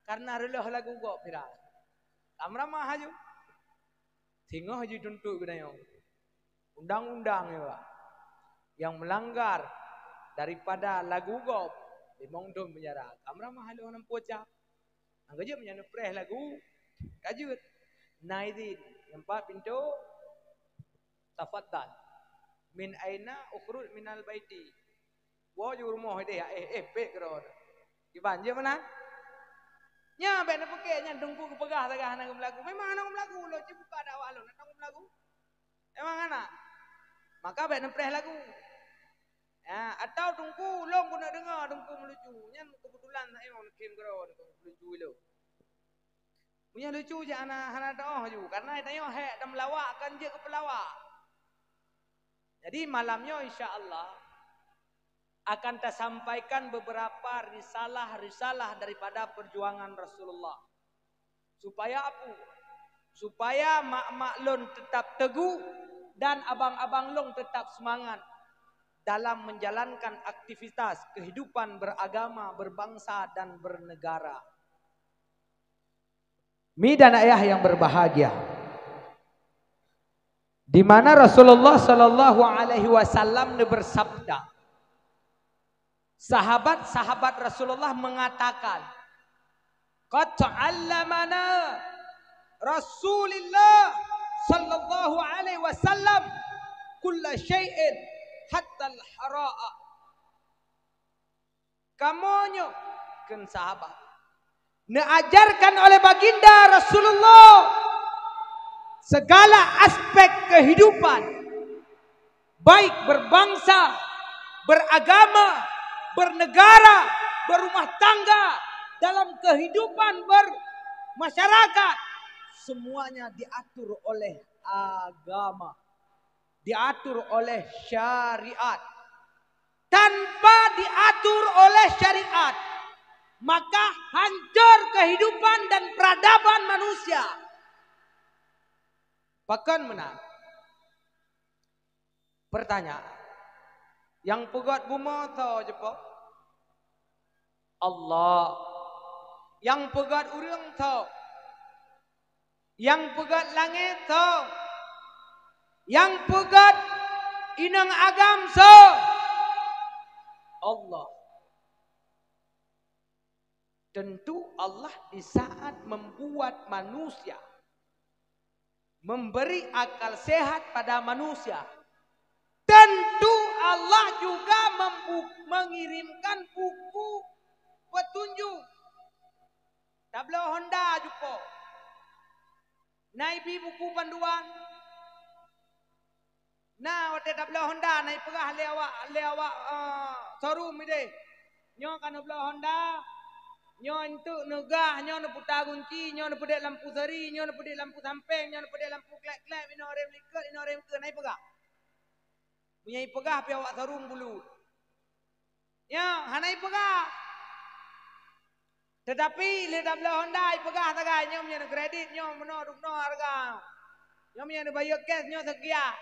Karena relah lagu gop viral. Kamera mah haju. Singoh haju tuntut bedanya. Undang-undang ya Pak. Yang melanggar daripada lagu gop dimongdom penjara. Kamera mah halu orang poca. Angga je menyanyi preh lagu kajut. Naidin empat pintu tafaddal. Min aina ukhruj minal baiti. Wo ju rumah dia pe kron. Di banje mana? Nya ben peke nya dungku ku pegah tagah nang lagu. Memang nang lagu lo ci buka dakwah lo nang lagu. Emang ana. Maka ben preh lagu. Ya, atau dungku long guna dengar dungku melucu. Nya kebetulan saya mau kirim kron melucu lo. Punya lucu je anak doh ju karena tanya hek dan melawak kan je ke pelawak. Jadi malamnya insya-Allah akan tersampaikan beberapa risalah-risalah daripada perjuangan Rasulullah. Supaya apa? Supaya mak-mak lon tetap teguh dan abang-abang long tetap semangat dalam menjalankan aktivitas kehidupan beragama, berbangsa dan bernegara. Mi dan ayah yang berbahagia, di mana Rasulullah Sallallahu Alaihi Wasallam bersabda, sahabat-sahabat Rasulullah mengatakan, qad ta'allamana Rasulullah Sallallahu Alaihi Wasallam kulla syai'in hatta al-hara'a. Kamonyo kan sahabat diajarkan oleh baginda Rasulullah segala aspek kehidupan, baik berbangsa, beragama, bernegara, berumah tangga, dalam kehidupan bermasyarakat, semuanya diatur oleh agama, diatur oleh syariat. Tanpa diatur oleh syariat, maka hancur kehidupan dan peradaban manusia. Bahkan menang. Pertanyaan. Yang pegat bumi tahu je pak? Allah. Yang pegat urang tahu. Yang pegat langit tahu. Yang pegat inang agam tahu. Allah. Tentu Allah di saat membuat manusia, memberi akal sehat pada manusia, tentu Allah juga mengirimkan buku petunjuk. Tablo Honda juga. Naibi buku panduan. Nah, waktu tablo Honda naik pegah lewat showroom ide. Nyo kan tablo Honda. Nyo untuk negah, nyo nak putar kunci, nyo nak pedek lampu seri, nyo nak pedek lampu samping, nyo nak pedek lampu klek-klek, ino rem likat, ino rem ke, naik pegah. Punya pegah pi awak sarung bulu. Ya, hanai pegah. Tetapi lihat belah Honda pegah tagai, nyo punya kredit, nyo meno dukno harga. Nyo punya bayar cash, nyo sekian.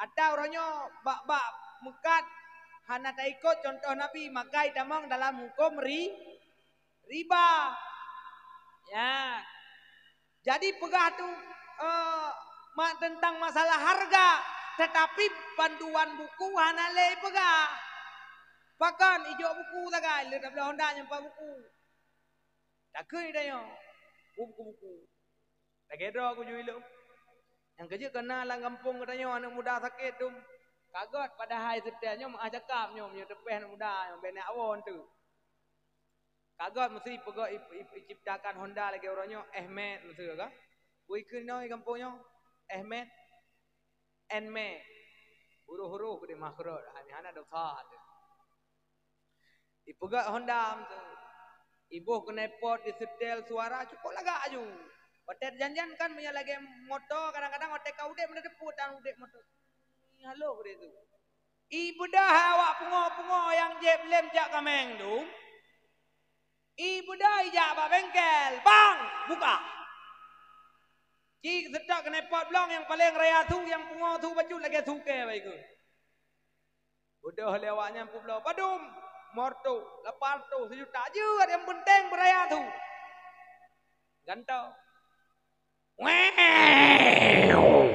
Atau orangnya bak mekat, hana tak ikut contoh Nabi, makai tamang dalam hukum riba. Ya. Jadi pegah tu tentang masalah harga, tetapi panduan buku hanale pegah. Bahkan ijo buku tagai, lihat belah Honda nyampa buku. Tak kena dah yo. Buku-buku. Tak kira aku jual. Yang kerja kena lang kampung katanya anak muda sakit tu. Kagot pada hari setiapnya mak cakap nyo punya tepeh anak muda yang benak awon tu. Kagot mesti pegak ciptakan Honda lagi orangnya Ahmed mesti ke? Bui kena kampungnya Ahmed Enme. Huruf-huruf di makhraj hanya ada dosa. Ipegak Honda tu. Ibu kena pot di setel suara cukup lagak aju. Hotel janjian kan punya lagi motor kadang-kadang hotel kau dek mana deput dan dek motor. Halo dia tu. Ibu dah awak pungo-pungo yang jeb lem jak kameng tu. Ibu dah ijak pak bengkel. Bang, buka. Cik sedak kena pot blong yang paling raya tu, yang pungo tu baju lagi suke baik ke. Udah lewatnya pulau padum, mortu, lepas tu sejuta je yang penting beraya tu. Gantau.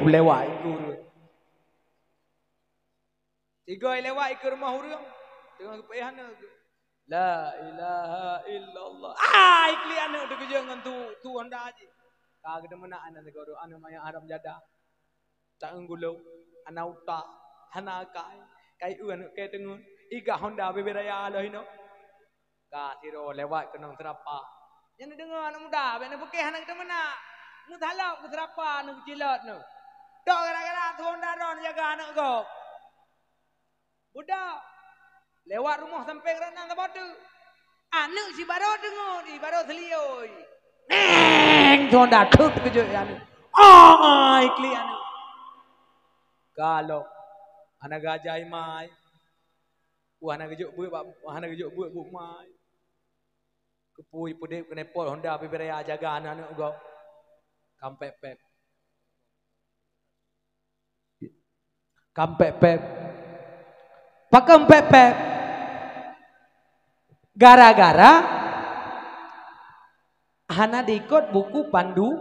Lewat ikut. Tiga lewat ikut rumah hurung. Tengah kepayahan tu. La ilaha illallah. Ikli anak tu kerja dengan tu Honda aja. Kagak ada mana anak negara anak maya haram jada. Tak nggulau, anak utak, anak kai anak kai tengun. Iga Honda beberaya lah ino. Ka siro lewat kenang terapa. Yang dengar anak muda, benar pakai anak kita mana? Muthalak ke terapa anak kecilat nu. Dok gara-gara tu Honda ron jaga anak kau. Budak lewat rumah sampai renang tempat tu. Anak si baru dengar, di baru selioi. Neng Honda tuk kerja anak. Ikli anak. Kalau anak gajah mai. Anak kerja buat bu mai. Kepui pedip kena pot Honda beberaya jaga anak-anak kau. Kampek pep. Kampek pep. Pakem pep pep. Gara-gara hana diikut buku panduan.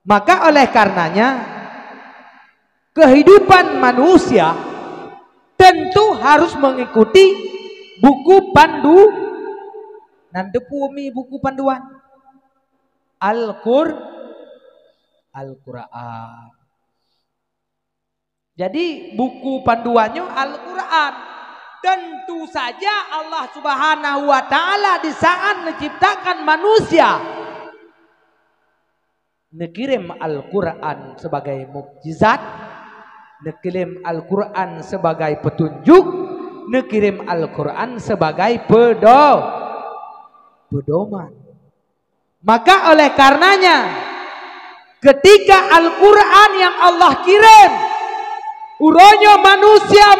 Maka oleh karenanya kehidupan manusia tentu harus mengikuti buku Nandepumi buku panduan Al-Quran. Jadi buku panduannya Al-Quran. Tentu saja Allah Subhanahu wa taala di saat menciptakan manusia nekirim Al-Quran sebagai mukjizat, nekirim Al-Quran sebagai petunjuk, nekirim Al-Quran sebagai pedoman. Maka oleh karenanya ketika Al-Quran yang Allah kirim uronyo manusia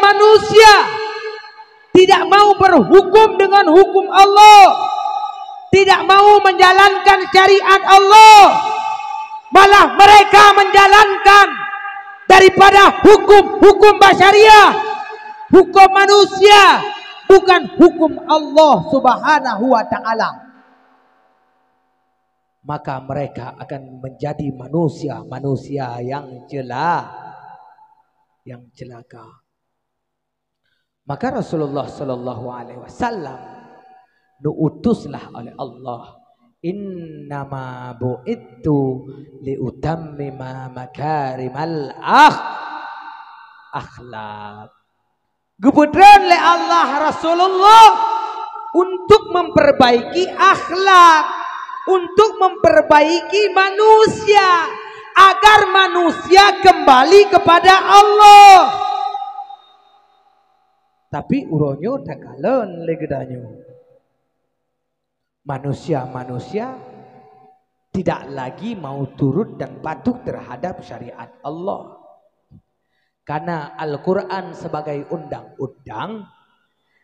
tidak mau berhukum dengan hukum Allah, tidak mau menjalankan syariat Allah, malah mereka menjalankan daripada hukum basyariah, hukum manusia, bukan hukum Allah Subhanahu wa taala. Maka mereka akan menjadi manusia yang celaka. Maka Rasulullah sallallahu alaihi wasallam diutuslah oleh Allah, innama bu'ittu liutammima makarimal akhlak. Kebetulan oleh Allah Rasulullah untuk memperbaiki akhlak, untuk memperbaiki manusia agar manusia kembali kepada Allah. Tapi uronyo takalan legedanyo. Manusia tidak lagi mau turut dan patuh terhadap syariat Allah. Karena Al-Quran sebagai undang-undang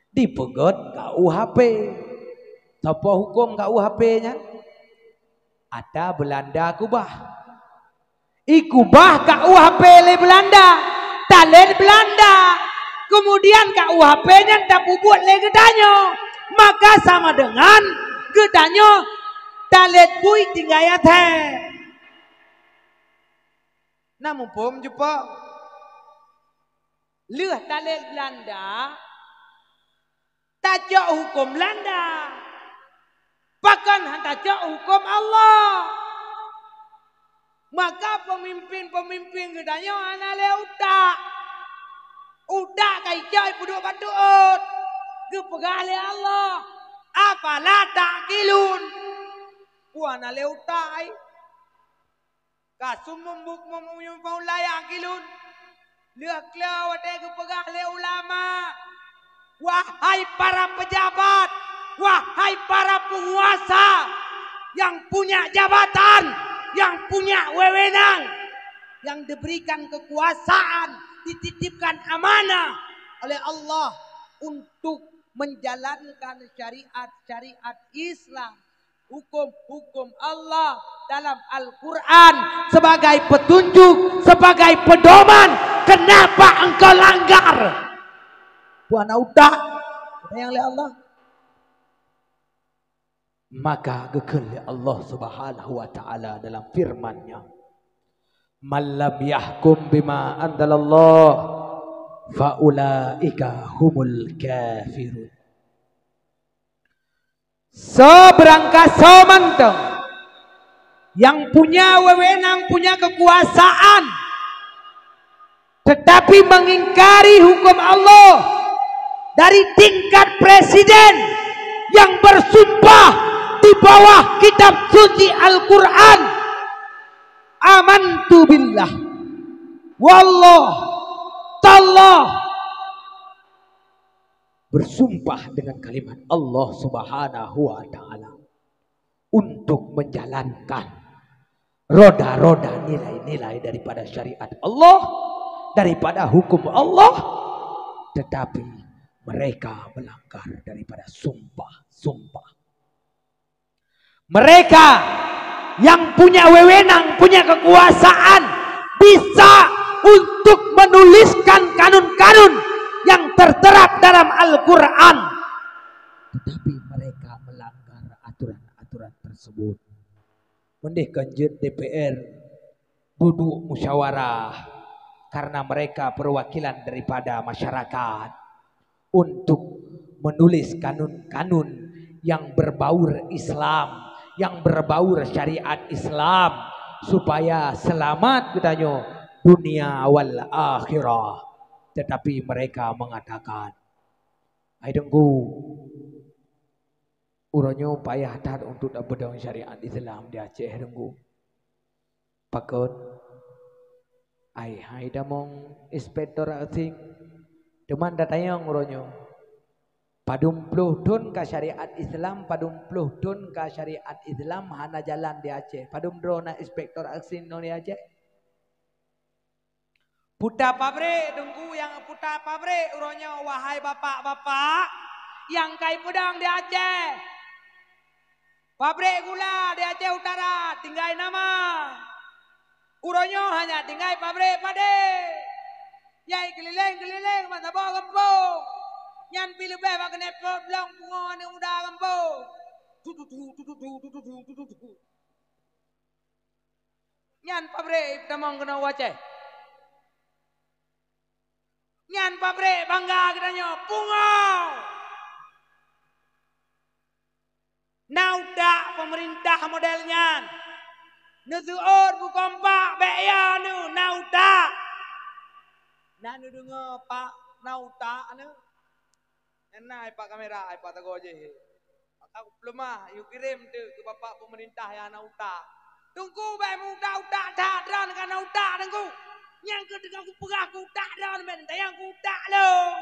dipegot KUHP. Apa hukum KUHP-nya? Ada Belanda kubah. Ikubah KUHP le Belanda. Talen Belanda. Kemudian KUHP-nya tak buat le gedanyo. Maka sama dengan gedanyo talet bui tinggal teh. Namun pom jumpa leh talet Belanda tajak hukum Belanda. Bahkan tajak hukum Allah. Maka pemimpin gedanyo ana le udah kaijai puduk patut kepegale Allah apalah takilun puana leutai kasum membuk memunyumpau layak kilun liaklah wadai kepegale ulama, wahai para pejabat, wahai para penguasa yang punya jabatan, yang punya wewenang, yang diberikan kekuasaan dititipkan amanah oleh Allah untuk menjalankan syariat-syariat Islam, hukum-hukum Allah dalam Al-Quran sebagai petunjuk, sebagai pedoman. Kenapa engkau langgar? Buana udah yang oleh Allah. Maka gekel Allah Subhanahu wa taala dalam firman-Nya, "Man lam yahkum bima anzalallah fa ulaika humul kafirun." Seberangkas somanteng yang punya wewenang, punya kekuasaan, tetapi mengingkari hukum Allah dari tingkat presiden yang bersumpah di bawah kitab suci Al-Quran, amantu billah wallah tallah, bersumpah dengan kalimat Allah Subhanahu wa taala untuk menjalankan roda-roda nilai-nilai daripada syariat Allah, daripada hukum Allah, tetapi mereka melanggar daripada sumpah-sumpah. Mereka yang punya wewenang, punya kekuasaan, bisa untuk menuliskan kanun-kanun yang tertera dalam Al-Quran, tetapi mereka melanggar aturan-aturan tersebut. Mendih kanjut DPR duduk musyawarah karena mereka perwakilan daripada masyarakat untuk menulis kanun-kanun yang berbaur Islam, yang berbaur syariat Islam, supaya selamat katanya dunia wal akhirah. Tetapi mereka mengatakan, "Ai dengku uronyo payah tat untuk dapat syariat Islam di Aceh dengku. Pakon ai damong inspektor asing deman datayang uronyo. Padum puluh dun ka syariat Islam, padum puluh dun ka syariat Islam hana jalan di Aceh. Padum drona inspektor asing no di Aceh. Puta pabrik dengku yang puta pabrik uronyo, wahai bapak-bapak yang kai pedang di Aceh. Pabrik gula di Aceh Utara tinggal nama. Uronyo hanya tinggal pabrik pade. Yai keliling-keliling mata bawa kampung. Nyan pilih bebas kena belong bunga ni udah kampung. Nyan pabrik tamang kena waceh. Nyan pabrik bangga katanya bunga. Naudak pemerintah modelnya. Nusuur bukompak beya nu naudak. Nanu dengar Pak naudak nu. Enak Pak kamera, Pak tago aja. Aku belum yuk kirim tu ke bapak pemerintah yang naudak. Tunggu baik muda udak dah dan kan naudak tunggu. Yang ketika aku perah aku tak dan men tayang aku tak lo.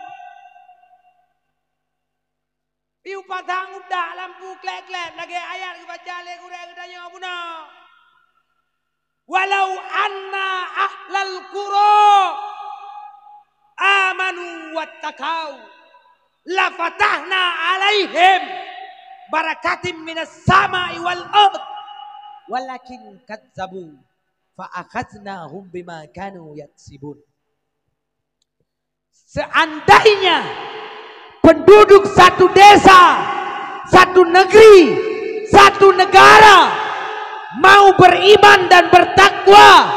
Piu patang udak lampu klek-klek lagi ayat baca lek urang tanya abuna. Walau anna ahlal qura amanu wattaqau la fatahna alaihim barakatim minas sama'i wal ard walakin kadzabu fa akhadnahum bima kanu yaksibun. Seandainya penduduk satu desa, satu negeri, satu negara mau beriman dan bertakwa,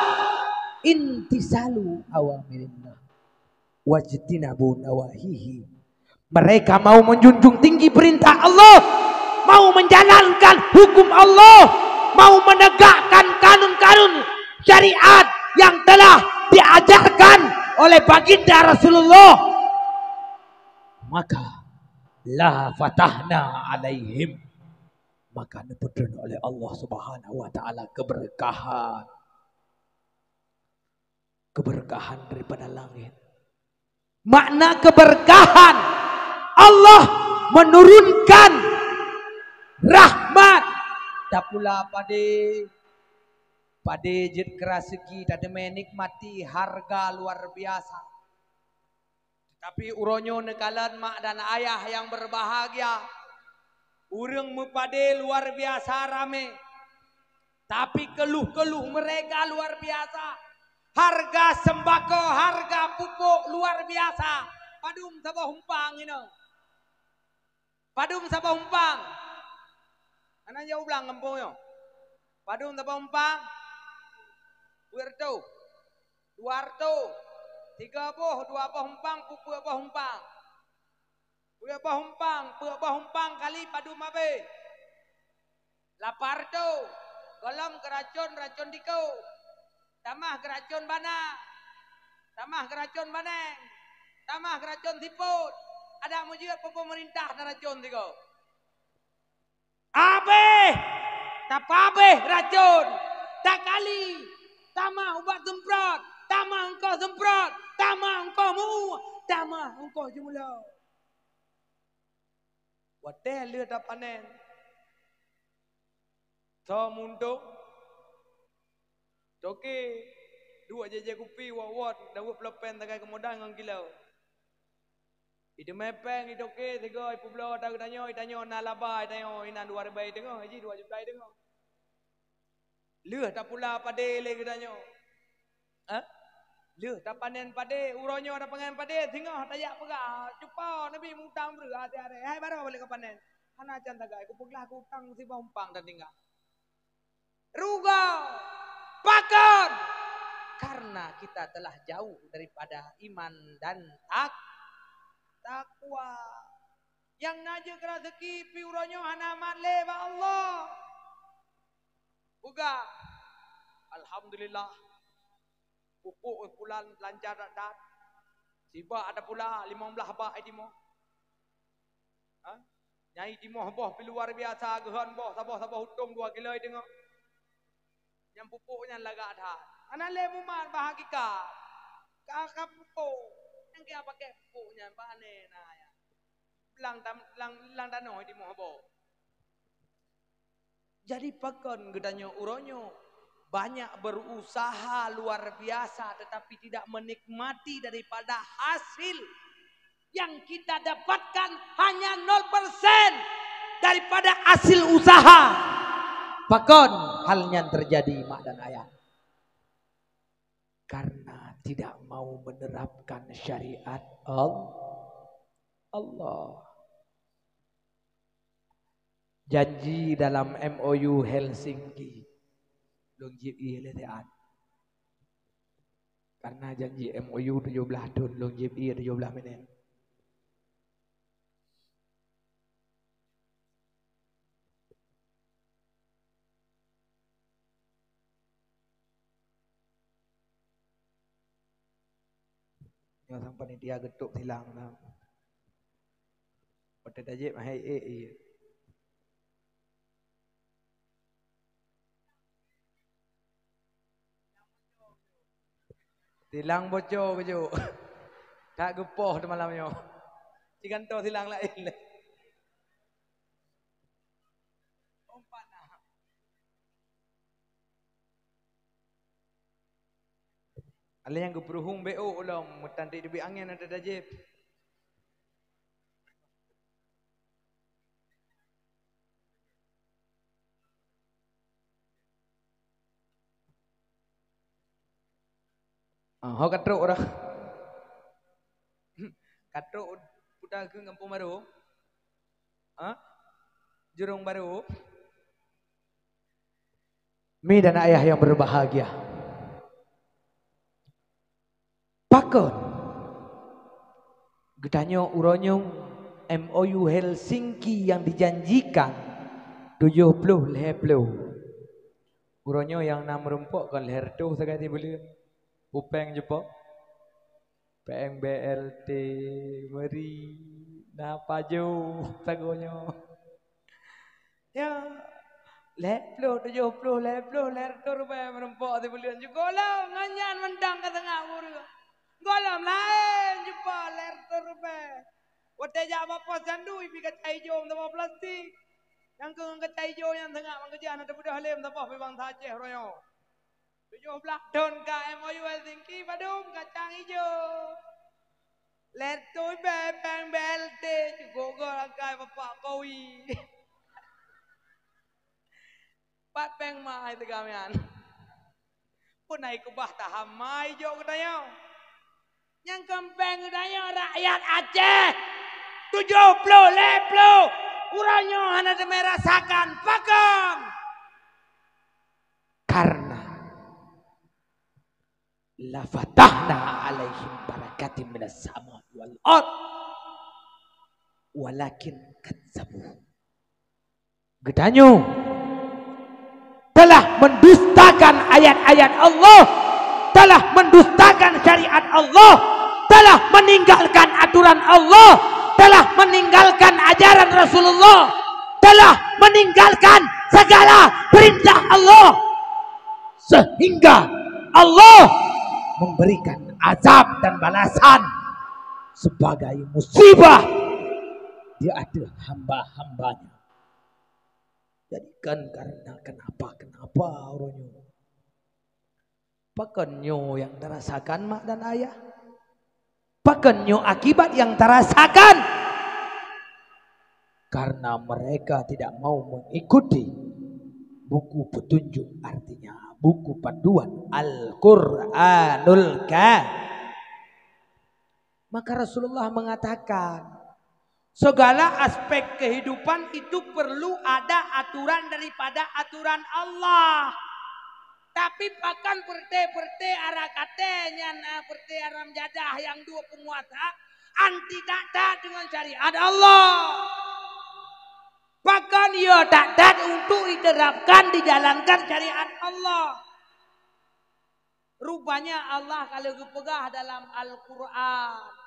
intisalu awamirillah wajtinabu nawahihi, mereka mau menjunjung tinggi perintah Allah, mau menjalankan hukum Allah, mau menegakkan kanun-kanun syariat yang telah diajarkan oleh baginda Rasulullah, maka la fatahna alaihim, maka diberikan oleh Allah Subhanahu wa taala keberkahan daripada langit. Makna keberkahan, Allah menurunkan rahmat. Tak pula pada jet kerasegi tak menikmati harga luar biasa. Tapi uronyo nekalan mak dan ayah yang berbahagia. Urang mepade luar biasa rame. Tapi keluh-keluh mereka luar biasa. Harga sembako, harga pupuk luar biasa. Padum sabah humpang ini. Padum sabah humpang. Mana jauh belang kampungnya. Padum sabah humpang. Wirtu. Duarto. 3 boh, 2 boh humpang, pupuk boh humpang. Pupuk boh humpang kali padum abe. Laparto. Golong keracun racun dikau. Tamah keracun bana. Tamah keracun baneng. Tamah keracun siput. Ada mujud pemerintah dan racun dikau. Abe. Tapabe racun. Tak kali. Tamah ubat semprot. Tamah engkau semprot. Tamah engkau mu. Tamah engkau jemula. Wadah lir tak panen. So muntung. Toke. 2 jeje kupi wawat. Dawut pelepen takai kemudahan dengan kilau. Itu mepeng itu ke. 3 ipu belah tak tanya. Itanya na labai. Itanya ina 2 ribai tengah. Haji 2 juta tengah. Leh tak pula pade le kitanya. Ha? Leh tak panen pade. Uronyo tak panen pade. Tengah tayak pegah. Cupa Nabi mutang ber. Hati-hati. Hai baru balik ke panen. Hana can tagai. Kupeglah aku utang si umpang dan tinggal. Rugau. Pakon. Karena kita telah jauh daripada iman dan takwa. Yang naja rezeki piuronyo hana matle ba Allah. Uga. Alhamdulillah. Pupuk bulan lancar dat. Siba ada pula 15 bah idimo. Ha? Nyai dimo boh pi luar biasa gehan boh sabah hutung 2 kilo dengo. Yang pupuknya laga ada. Ana le mumat bahagikan. Kakak pupuk. Yang kia pakai pupuknya panen nah ya. Lang danoi di mohbo. Jadi pakon gedanya uronyo banyak berusaha luar biasa tetapi tidak menikmati daripada hasil yang kita dapatkan hanya 0% daripada hasil usaha. Pakon halnya terjadi mak dan ayah. Karena tidak mau menerapkan syariat Allah. Janji dalam MOU Helsinki. Longjib ILTAN. Karena janji MOU 17 tahun, longjib 17 minit. Yang sang panitia getuk silang lah. Pada tajib hai Tilang bocor kejuk. Tak gepoh tu malamnya. Cikan tu tilang lain. Ada yang geperuhung BO ulam. Mutanti debi angin ada dajib. Ho katruk dah. Katruk udah ke kampung baru. Jurung baru. Mi dan ayah yang berbahagia. Pakon. Gedanyo uronyo MOU Helsinki yang dijanjikan 70 leplo. Uronyo yang 6 rumpuk kan leher tu sekali boleh. Upeng jepo. Peng BLT meri napa jo sagonyo. Ya leplo 70 leplo leher tu rupiah merumpuk di bulan juga lah nganyan mendang ke tengah uru. Golam lain jepo leher tu rupiah. Wate jak apa sandu ipi kacai jom tanpa plastik. Yang kacai jom yang tengah mengejar ada budak halim tanpa memang sajeh royo. 17 tahun ke MOU Helsinki Badung kacang hijau. Letoi beng belte juga rakai bapak kawi. Pat peng mai tu kamian. Pun naik ke bah tahamai jo katanya. Yang kempeng katanya rakyat Aceh 70 leplo. Urangnya hana merasakan pakam. Karena la fatahna alaihim barakatim minas sama wal ard walakin kadzabu. Gedanyo telah mendustakan ayat-ayat Allah, telah mendustakan syariat Allah, telah meninggalkan aturan Allah, telah meninggalkan ajaran Rasulullah, telah meninggalkan segala perintah Allah, sehingga Allah memberikan azab dan balasan sebagai musibah di atas hamba-hambanya. Jadikan karena kenapa orangnya pakannya yang terasakan mak dan ayah, pakannya akibat yang terasakan karena mereka tidak mau mengikuti buku petunjuk, artinya buku panduan Al-Quranul Karim. Maka Rasulullah mengatakan segala aspek kehidupan itu perlu ada aturan daripada aturan Allah. Tapi pakan perte arah katanya perte aram jadah yang dua penguasa anti tak dengan syariat Allah. Bahkan ia tak untuk diterapkan, dijalankan syariat Allah. Rupanya Allah kalau dipegah dalam Al-Quran.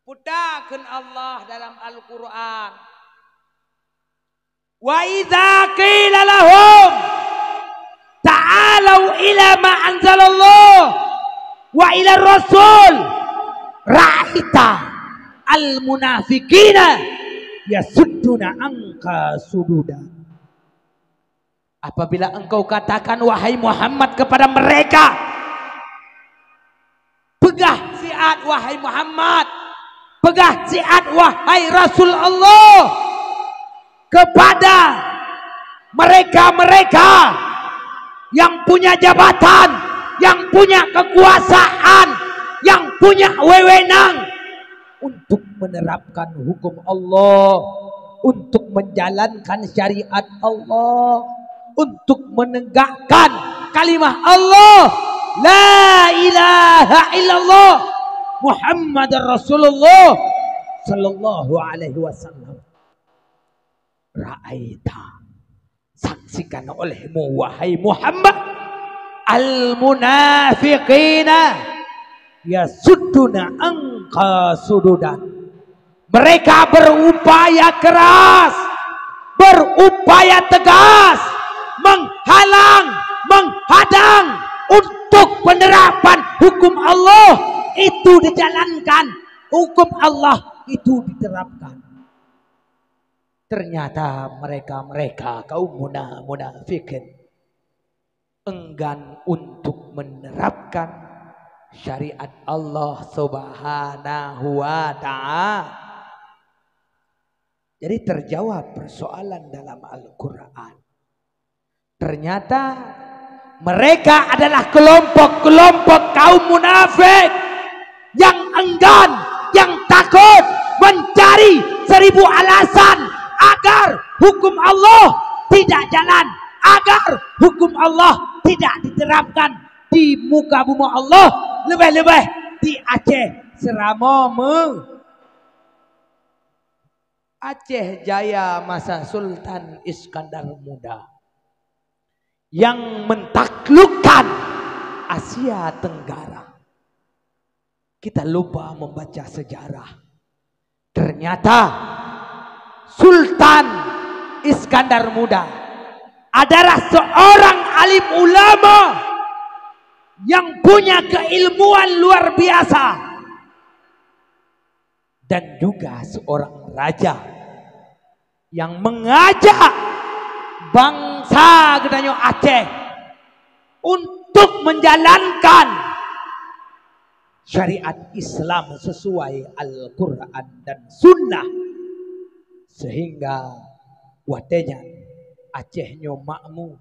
Putakan Allah dalam Al-Quran. Wa idza qila lahum ta'alu ila ma anzalallah wa ila rasul ra'ita al-munafiqina yasudduna angka sududa. Apabila engkau katakan wahai Muhammad kepada mereka, pegah siat wahai Muhammad, pegah siat wahai Rasul Allah kepada mereka-mereka yang punya jabatan, yang punya kekuasaan, yang punya wewenang untuk menerapkan hukum Allah, untuk menjalankan syariat Allah, untuk menegakkan kalimah Allah, la ilaha illallah Muhammad Rasulullah sallallahu alaihi wasallam. Ra'aita, saksikan olehmu wahai Muhammad, al-munafiqina yasudduna angka sududan. Mereka berupaya keras, berupaya tegas, menghalang, menghadang untuk penerapan hukum Allah itu dijalankan, hukum Allah itu diterapkan. Ternyata mereka kaum munafikin enggan untuk menerapkan syariat Allah Subhanahu wa ta'ala. Jadi terjawab persoalan dalam Al-Quran. Ternyata mereka adalah kelompok-kelompok kaum munafik yang enggan, yang takut, mencari 1000 alasan agar hukum Allah tidak jalan, agar hukum Allah tidak diterapkan di muka bumi Allah, lebih-lebih di Aceh Serama Aceh Jaya masa Sultan Iskandar Muda yang mentaklukkan Asia Tenggara. Kita lupa membaca sejarah. Ternyata Sultan Iskandar Muda adalah seorang alim ulama yang punya keilmuan luar biasa dan juga seorang raja yang mengajak bangsa Gedanyo Aceh untuk menjalankan syariat Islam sesuai Al-Quran dan Sunnah, sehingga watenya Aceh nyo makmu